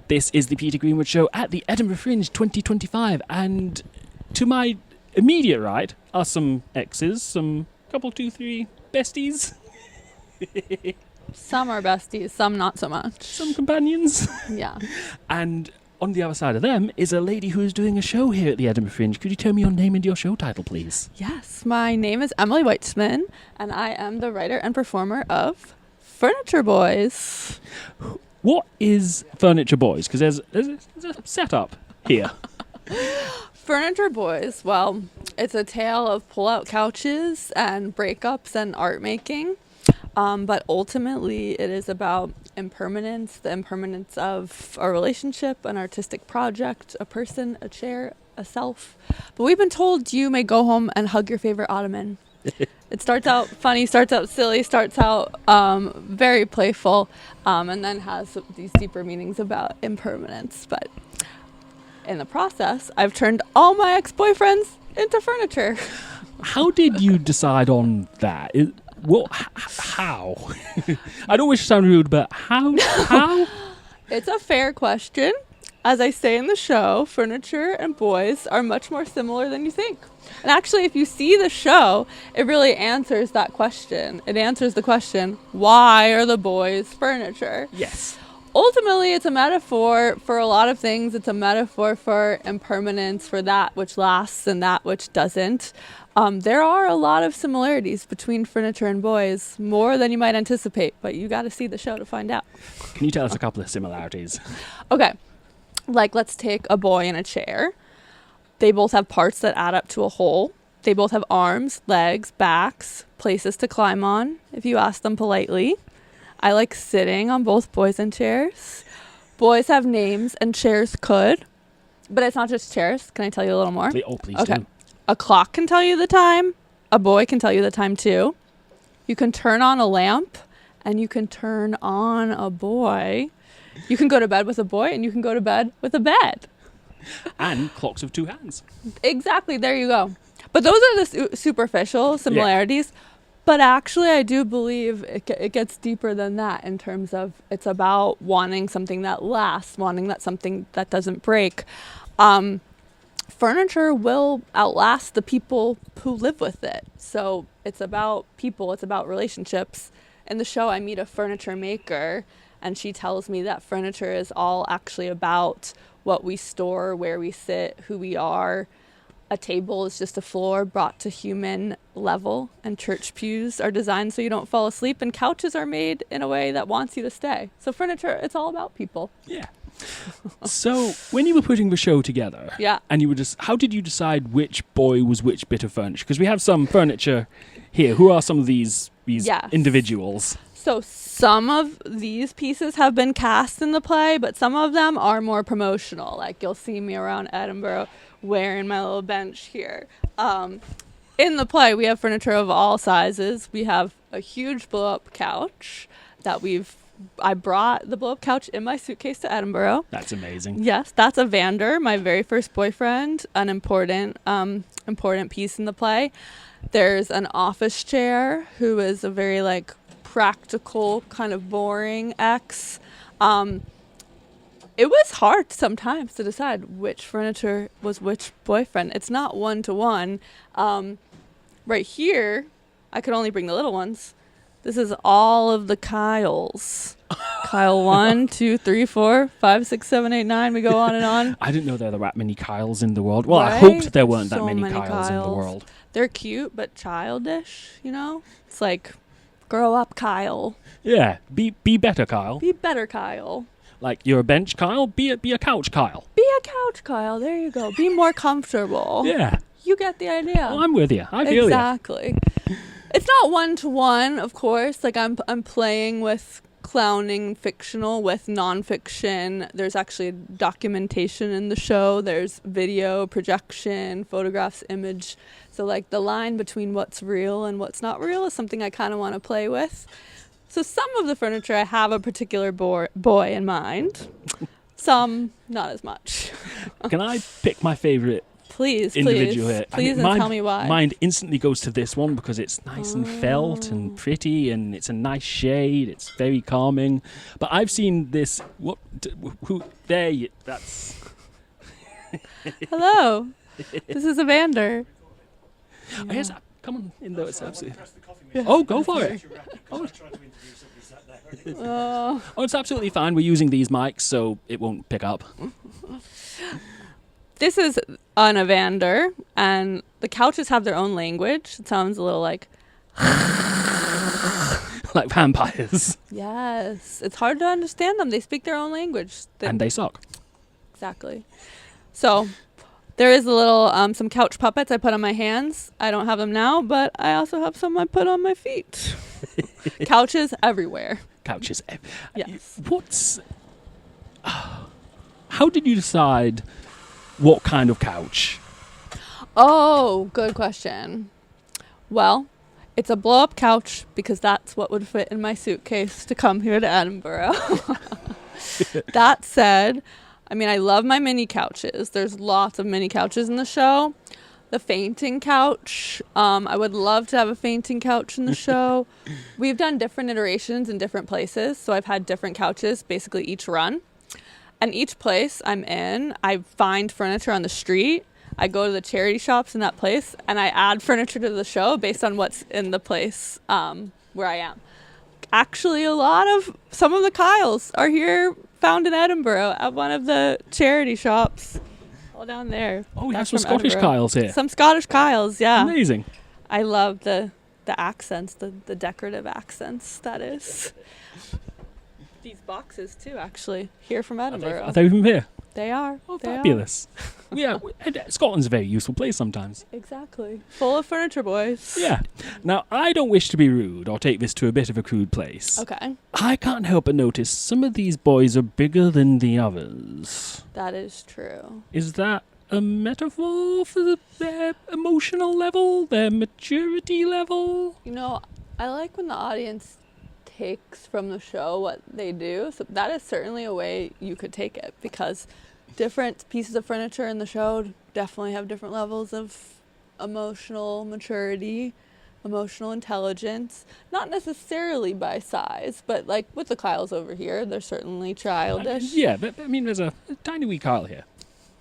This is the Peter Greenwood Show at the Edinburgh Fringe 2025, and to my immediate right are some exes, some couple, 2, 3 besties. Some are besties, some not so much. Some companions. Yeah. And on the other side of them is a lady who is doing a show here at the Edinburgh Fringe. Could you tell me your name and your show title, please? Yes, my name is Emily Weitzman, and I am the writer and performer of Furniture Boys. What is Furniture Boys? Because there's a setup here. Furniture Boys, well, it's a tale of pull-out couches and breakups and art making. But ultimately, it is about impermanence, the impermanence of a relationship, an artistic project, a person, a chair, a self. But we've been told you may go home and hug your favorite ottoman. It starts out funny, starts out silly, starts out very playful, and then has these deeper meanings about impermanence. But in the process, I've turned all my ex-boyfriends into furniture. How did you decide on that? How? I don't wish to sound rude, but how? It's a fair question. As I say in the show, furniture and boys are much more similar than you think. And actually, if you see the show, it really answers that question. It answers the question, why are the boys furniture? Yes. Ultimately, it's a metaphor for a lot of things. It's a metaphor for impermanence, for that which lasts and that which doesn't. There are a lot of similarities between furniture and boys, more than you might anticipate, but you got to see the show to find out. Can you tell us a couple of similarities? Okay. Like, let's take a boy in a chair. They both have parts that add up to a whole. They both have arms, legs, backs, places to climb on, if you ask them politely. I like sitting on both boys and chairs. Boys have names and chairs could, but it's not just chairs. Can I tell you a little more? Please okay. do. A clock can tell you the time. A boy can tell you the time too. You can turn on a lamp and you can turn on a boy. You can go to bed with a boy and you can go to bed with a bed. And clocks of 2 hands. Exactly. There you go. But those are the superficial similarities. Yeah. But actually, I do believe it gets deeper than that in terms of it's about wanting something that lasts, wanting that something that doesn't break. Furniture will outlast the people who live with it. So it's about people. It's about relationships. In the show, I meet a furniture maker, and she tells me that furniture is all actually about what we store, where we sit, who we are. A table is just a floor brought to human level, and church pews are designed so you don't fall asleep, and couches are made in a way that wants you to stay. So furniture, it's all about people. Yeah. So when you were putting the show together, and you were how did you decide which boy was which bit of furniture? Because we have some furniture here. Who are some of these individuals? So some of these pieces have been cast in the play, but some of them are more promotional. Like you'll see me around Edinburgh wearing my little bench here. In the play, we have furniture of all sizes. We have a huge blow-up couch that I brought the blow-up couch in my suitcase to Edinburgh. That's amazing. Yes, that's a Vander, my very first boyfriend, an important piece in the play. There's an office chair who is a very practical, kind of boring ex. It was hard sometimes to decide which furniture was which boyfriend. It's not one-to-one. Right here, I could only bring the little ones. This is all of the Kyles. Kyle 1, 2, 3, 4, 5, 6, 7, 8, 9. We go on and on. I didn't know there were that many Kyles in the world. Well, right? I hoped there weren't that many Kyles in the world. They're cute, but childish, you know? It's like, grow up, Kyle. Yeah, be better, Kyle. Be better, Kyle. Like, you're a bench Kyle, be a couch Kyle. Be a couch, Kyle. There you go. Be more comfortable. Yeah. You get the idea. Well, I'm with you. I feel exactly. It's not one-to-one, of course. Like, I'm playing with clowning fictional with nonfiction. There's actually documentation in the show. There's video, projection, photographs, image. So, the line between what's real and what's not real is something I kind of want to play with. So some of the furniture, I have a particular boy in mind. Some, not as much. Can I pick my favorite Please, individual here. Please, and tell me why. Mind instantly goes to this one because it's nice and felt and pretty, and it's a nice shade. It's very calming. But I've seen this. That's. Hello. This is Evander. Yeah. Oh, yes, come on in though. It's absolutely. Yeah. Oh, go for it. Oh, it's absolutely fine. We're using these mics, so it won't pick up. This is an Evander, and the couches have their own language. It sounds a little like... like vampires. Yes. It's hard to understand them. They speak their own language. And they suck. Exactly. So... there is a little, some couch puppets I put on my hands. I don't have them now, but I also have some I put on my feet. Couches everywhere. Couches. Yes. How did you decide what kind of couch? Oh, good question. Well, it's a blow-up couch because that's what would fit in my suitcase to come here to Edinburgh. That said... I mean, I love my mini couches. There's lots of mini couches in the show. The fainting couch. I would love to have a fainting couch in the show. We've done different iterations in different places. So I've had different couches basically each run. And each place I'm in, I find furniture on the street. I go to the charity shops in that place. And I add furniture to the show based on what's in the place where I am. Actually, some of the Kyles are here, found in Edinburgh at one of the charity shops. All down there. Oh, we have some Scottish Kyles here. Some Scottish Kyles, yeah. Amazing. I love the accents, the decorative accents, that is. These boxes, too, actually, here from Edinburgh. Are they from here? They are. Oh, fabulous. Yeah, Scotland's a very useful place sometimes. Exactly. Full of furniture, boys. Yeah. Now, I don't wish to be rude or take this to a bit of a crude place. Okay. I can't help but notice some of these boys are bigger than the others. That is true. Is that a metaphor for their emotional level, their maturity level? You know, I like when the audience takes from the show what they do. So that is certainly a way you could take it, because different pieces of furniture in the show definitely have different levels of emotional maturity, emotional intelligence, not necessarily by size, but like with the Kyles over here, they're certainly childish. Yeah, but I mean, there's a tiny wee Kyle here.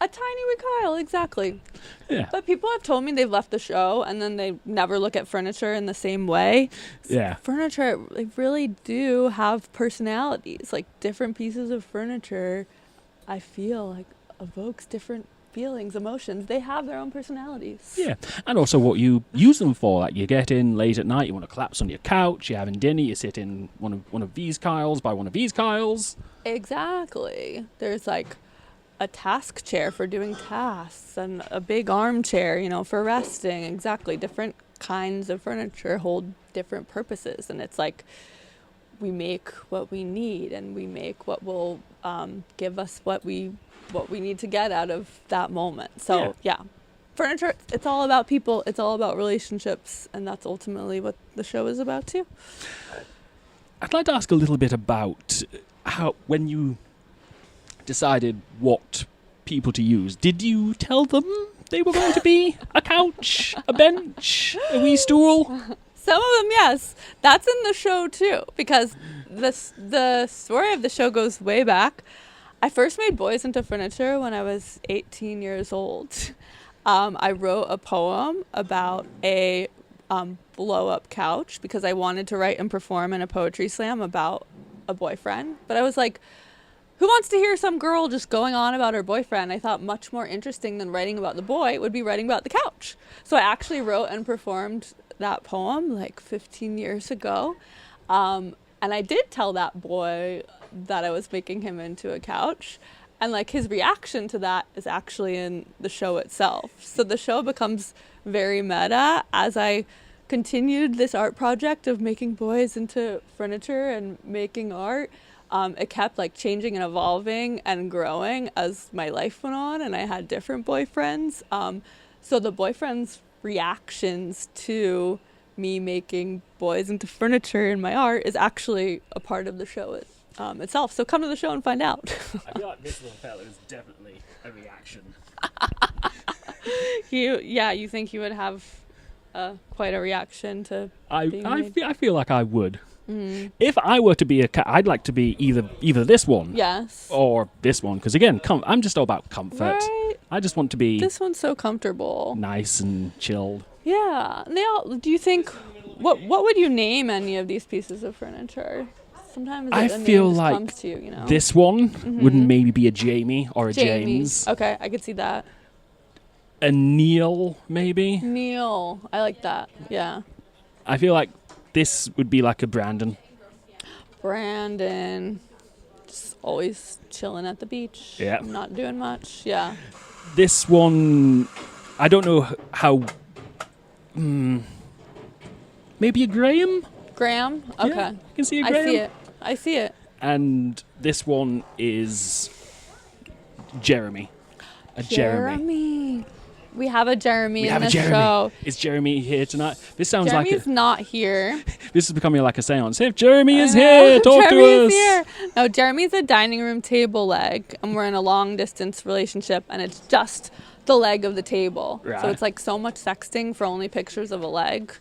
A tiny wee Kyle, exactly. Yeah. But people have told me they've left the show and then they never look at furniture in the same way. Yeah. Furniture, they really do have personalities. Like different pieces of furniture, I feel like evokes different feelings, emotions. They have their own personalities. Yeah. And also what you use them for. Like you get in late at night, you want to collapse on your couch, you're having dinner, you sit in one of these Kyles by one of these Kyles. Exactly. There's like a task chair for doing tasks and a big armchair, for resting. Exactly. Different kinds of furniture hold different purposes. And it's like we make what we need and we make what will give us what we need to get out of that moment. So, yeah. Furniture, it's all about people. It's all about relationships. And that's ultimately what the show is about, too. I'd like to ask a little bit about how, when you decided what people to use, did you tell them they were going to be a couch, a bench, a wee stool? Some of them, yes. That's in the show, too, because the story of the show goes way back. I first made boys into furniture when I was 18 years old. I wrote a poem about a blow-up couch because I wanted to write and perform in a poetry slam about a boyfriend. But I was like, who wants to hear some girl just going on about her boyfriend? I thought much more interesting than writing about the boy would be writing about the couch. So I actually wrote and performed that poem like 15 years ago. And I did tell that boy that I was making him into a couch. And like his reaction to that is actually in the show itself. So the show becomes very meta as I continued this art project of making boys into furniture and making art. It kept like changing and evolving and growing as my life went on, and I had different boyfriends. So the boyfriends' reactions to me making boys into furniture in my art is actually a part of the show itself. So come to the show and find out. I feel like this little fella is definitely a reaction. You think you would have quite a reaction to I feel like I would. If I were to be a cat, I'd like to be either this one, or this one, because again, I'm just all about comfort. Right. I just want to be. This one's so comfortable, nice and chilled. Yeah, and do you think what would you name any of these pieces of furniture? Sometimes I feel like comes to you, this one would maybe be a Jamie or a James. Okay, I could see that. A Neil, maybe. Neil, I like that. Yeah. I feel like this would be like a Brandon. Just always chilling at the beach. Yeah. Not doing much. Yeah. This one, I don't know how. Maybe a Graham? Graham? Okay. Yeah, you can see a Graham. I see it. And this one is Jeremy. Jeremy. We have a Jeremy in the show. Is Jeremy here tonight? This sounds Jeremy's not here. This is becoming like a seance. If Jeremy is here, talk to us. Here. No, Jeremy's a dining room table leg, and we're in a long distance relationship, and it's just the leg of the table. Right. So it's like so much sexting for only pictures of a leg.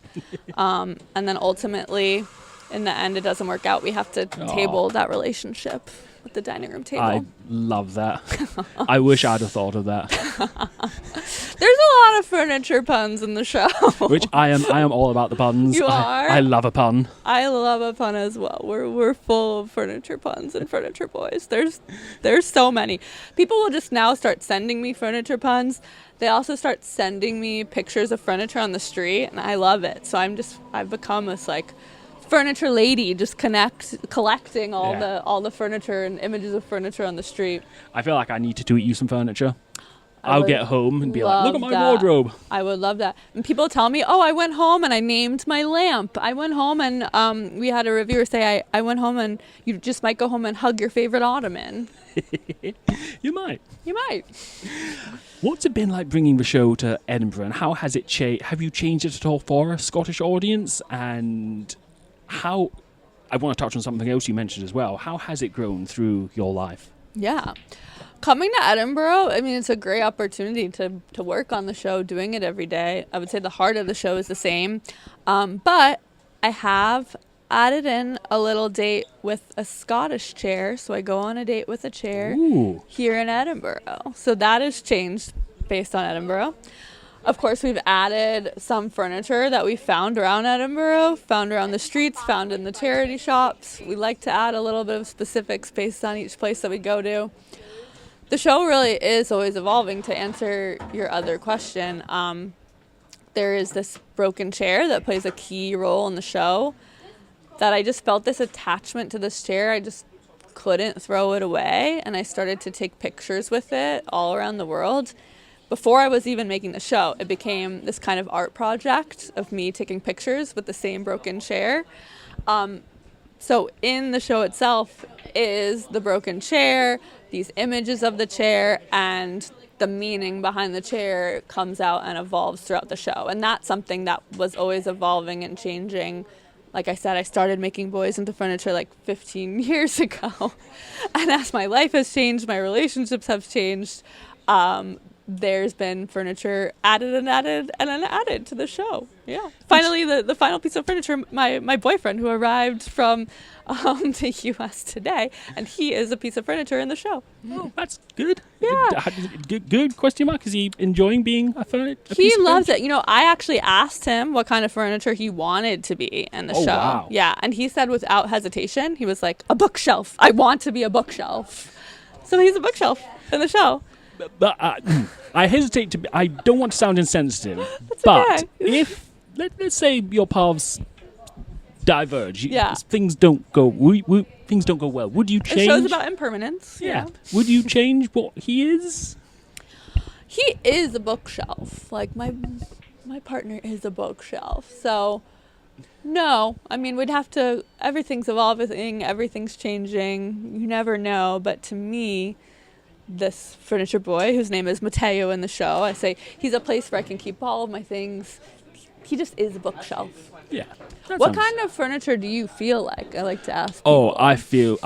And then ultimately, in the end, it doesn't work out. We have to table that relationship with the dining room table. I love that. I wish I'd have thought of that. There's a lot of furniture puns in the show. Which I am all about the puns. You are? I love a pun. I love a pun as well. We're full of furniture puns and furniture boys. There's so many. People will just now start sending me furniture puns. They also start sending me pictures of furniture on the street, and I love it. So I've become this like furniture lady, just collecting all the furniture and images of furniture on the street. I feel like I need to tweet you some furniture. I'll get home and be like, look at my wardrobe. I would love that. And people tell me, I went home and I named my lamp. I went home and we had a reviewer say, I went home and you just might go home and hug your favorite ottoman. You might. What's it been like bringing the show to Edinburgh, and how has it changed? Have you changed it at all for a Scottish audience? And how, I want to touch on something else you mentioned as well. How has it grown through your life? Yeah. Coming to Edinburgh, I mean, it's a great opportunity to work on the show, doing it every day. I would say the heart of the show is the same. But I have added in a little date with a Scottish chair. So I go on a date with a chair here in Edinburgh. So that has changed based on Edinburgh. Of course, we've added some furniture that we found around Edinburgh, found around the streets, found in the charity shops. We like to add a little bit of specifics based on each place that we go to. The show really is always evolving. To answer your other question, there is this broken chair that plays a key role in the show that I just felt this attachment to this chair. I just couldn't throw it away, and I started to take pictures with it all around the world. Before I was even making the show, it became this kind of art project of me taking pictures with the same broken chair. So in the show itself is the broken chair, these images of the chair, and the meaning behind the chair comes out and evolves throughout the show. And that's something that was always evolving and changing. Like I said, I started making boys into furniture like 15 years ago. And as my life has changed, my relationships have changed, there's been furniture added to the show. Yeah. Finally, the final piece of furniture, my boyfriend, who arrived from the U.S. today, and he is a piece of furniture in the show. Oh, that's good. Yeah. Good question mark. Is he enjoying being a furniture? He loves it. I actually asked him what kind of furniture he wanted to be in the show. Wow. Yeah. And he said without hesitation, he was like, a bookshelf. I want to be a bookshelf. So he's a bookshelf in the show. But I hesitate to. I don't want to sound insensitive. That's but okay. if let's say your paths diverge, yeah. things don't go well. Would you change? The show's about impermanence. Yeah. Would you change what he is? He is a bookshelf. Like my partner is a bookshelf. So no, I mean we'd have to. Everything's evolving. Everything's changing. You never know. But to me, this furniture boy, whose name is Mateo in the show, I say he's a place where I can keep all of my things. He just is a bookshelf. Yeah. What kind of furniture do you feel like? I like to ask people. Oh, I feel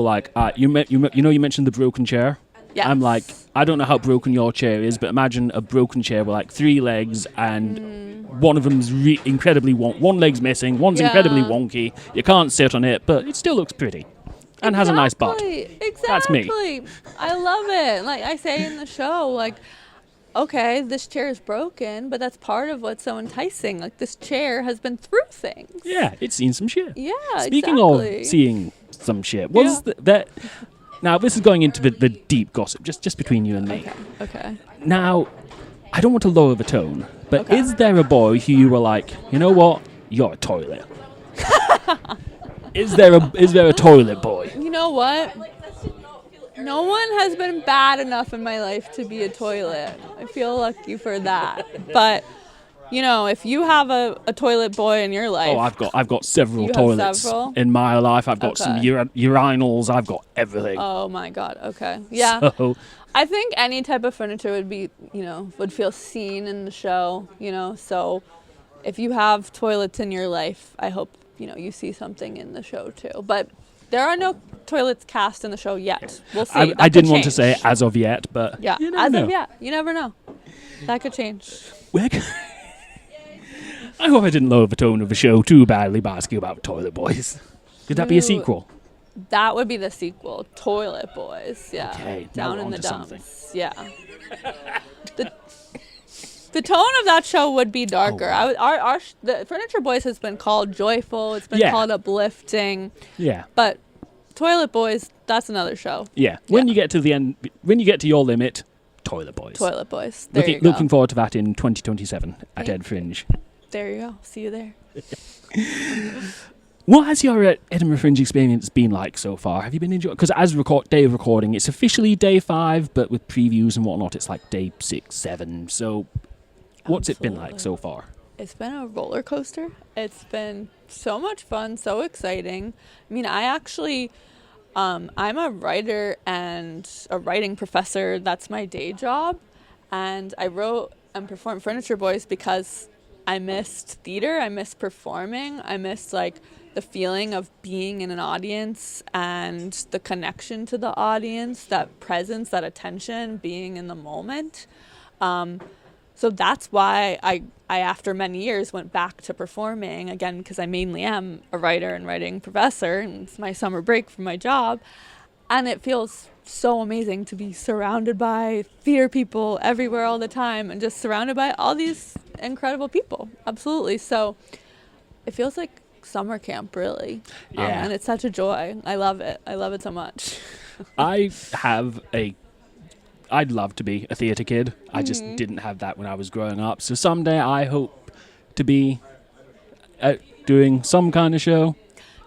like you mentioned the broken chair. Yes. I'm like, I don't know how broken your chair is, but imagine a broken chair with like 3 legs and one of them's incredibly one leg's missing, one's incredibly wonky. You can't sit on it, but it still looks pretty and has a nice butt. Exactly. That's me. I love it. Like I say in the show, like, okay, this chair is broken, but that's part of what's so enticing. Like, this chair has been through things. Yeah, it's seen some shit. Yeah, Speaking of seeing some shit, was that... Now, this is going into the deep gossip, just between you and me. Okay. Now, I don't want to lower the tone, but is there a boy who you were like, you know what, you're a toilet? Is there a toilet boy? You know what? No one has been bad enough in my life to be a toilet. I feel lucky for that. But, you know, if you have a toilet boy in your life... Oh, I've got several toilets in my life. I've got some urinals. I've got everything. Oh, my God. Okay. Yeah. So, I think any type of furniture would be, would feel seen in the show, So if you have toilets in your life, I hope, you see something in the show, too. But... there are no toilets cast in the show yet. We'll see. I didn't want to say as of yet, but yeah, as of yet, you never know. That could change. I hope I didn't lower the tone of the show too badly by asking about Toilet Boys. Could that be a sequel? That would be the sequel, Toilet Boys. Yeah, okay, down in the dumps. Something. Yeah. The tone of that show would be darker. The Furniture Boys has been called joyful. It's been called uplifting. Yeah. But Toilet Boys, that's another show. Yeah. When you get to the end, when you get to your limit, Toilet Boys. Toilet Boys. Looking forward to that in 2027 at EdFringe. There you go. See you there. What has your Edinburgh Fringe experience been like so far? Have you been enjoying? Because as day of recording, it's officially day 5, but with previews and whatnot, it's like day 6, 7. So... what's it been like so far? It's been a roller coaster. It's been so much fun, so exciting. I mean, I actually, I'm a writer and a writing professor. That's my day job. And I wrote and performed Furniture Boys because I missed theater. I missed performing. I missed, like, the feeling of being in an audience and the connection to the audience, that presence, that attention, being in the moment. So that's why I after many years went back to performing again, because I mainly am a writer and writing professor, and it's my summer break from my job. And it feels so amazing to be surrounded by theater people everywhere all the time and just surrounded by all these incredible people. Absolutely. So it feels like summer camp, really. Yeah. And it's such a joy. I love it. I love it so much. I'd love to be a theatre kid. I just didn't have that when I was growing up. So someday I hope to be doing some kind of show.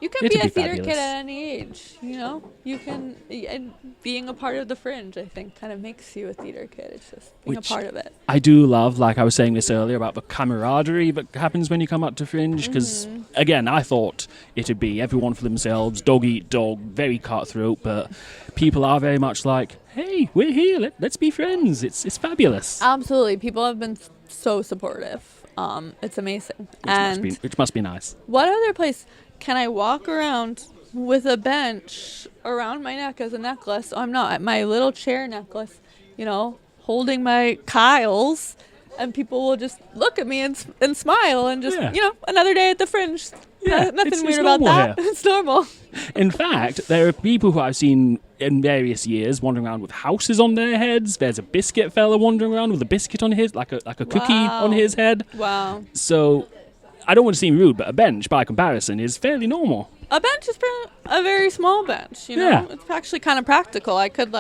You can be a theatre kid at any age, You can, and being a part of the Fringe, I think, kind of makes you a theatre kid. It's just being a part of it. I do love, like I was saying this earlier, about the camaraderie that happens when you come up to Fringe. Because, again, I thought it'd be everyone for themselves, dog eat dog, very cutthroat. But people are very much like, hey, we're here, let's be friends. It's fabulous. Absolutely. People have been so supportive. It's amazing. Which must be nice. What other place can I walk around with a bench around my neck as a necklace? I'm not at my little chair necklace, holding my Kyles, and people will just look at me and smile and just, another day at the Fringe. Yeah, nothing weird about that. Here. It's normal. In fact, there are people who I've seen in various years wandering around with houses on their heads. There's a biscuit fella wandering around with a biscuit on his, like a cookie on his head. Wow. So, I don't want to seem rude, but a bench, by comparison, is fairly normal. A bench is a very small bench, Yeah. It's actually kind of practical. I could,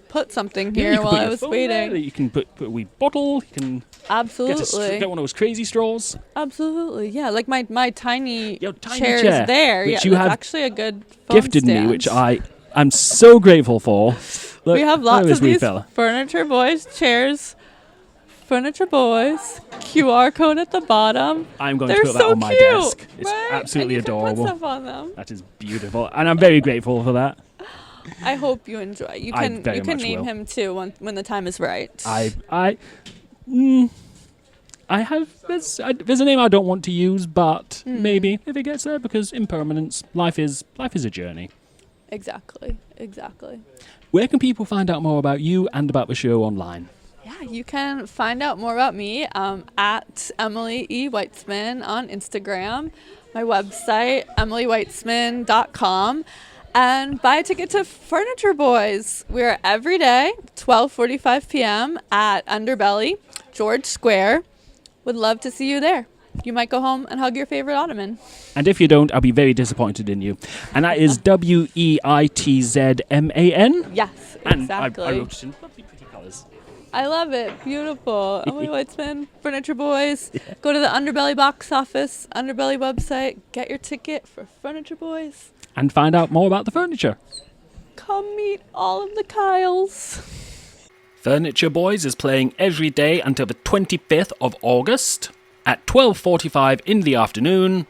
put something here while I was waiting. You can put a wee bottle. You can absolutely get one of those crazy straws. Absolutely, yeah. Like my tiny chair chair is there. Which yeah, you have actually a good gifted stand. me, which I'm so grateful for. Look, we have lots of these fella. Furniture Boys chairs. Furniture Boys, QR code at the bottom. I'm going to put that on my desk. It's absolutely adorable. Put stuff on them. That is beautiful, and I'm very grateful for that. I hope you enjoy. You can name him too when the time is right. I have there's a name I don't want to use, but maybe if it gets there, because impermanence, life is a journey. Exactly. Where can people find out more about you and about the show online? Yeah, you can find out more about me at Emily E. Weitzman on Instagram, my website, emilyweitzman.com, and buy a ticket to Furniture Boys. We're every day, 12:45 p.m. at Underbelly, George Square. Would love to see you there. You might go home and hug your favorite ottoman. And if you don't, I'll be very disappointed in you. And that is Weitzman. Yes, and exactly. I wrote it in lovely, pretty colours. I love it. Beautiful. Emily Weitzman, Furniture Boys. Yeah. Go to the Underbelly box office, Underbelly website. Get your ticket for Furniture Boys. And find out more about the furniture. Come meet all of the Kyles. Furniture Boys is playing every day until the 25th of August at 12:45 in the afternoon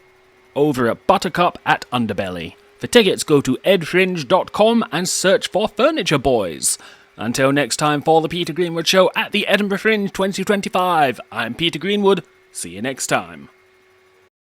over at Buttercup at Underbelly. For tickets, go to edfringe.com and search for Furniture Boys. Until next time for the Peter Greenwood Show at the Edinburgh Fringe 2025, I'm Peter Greenwood. See you next time.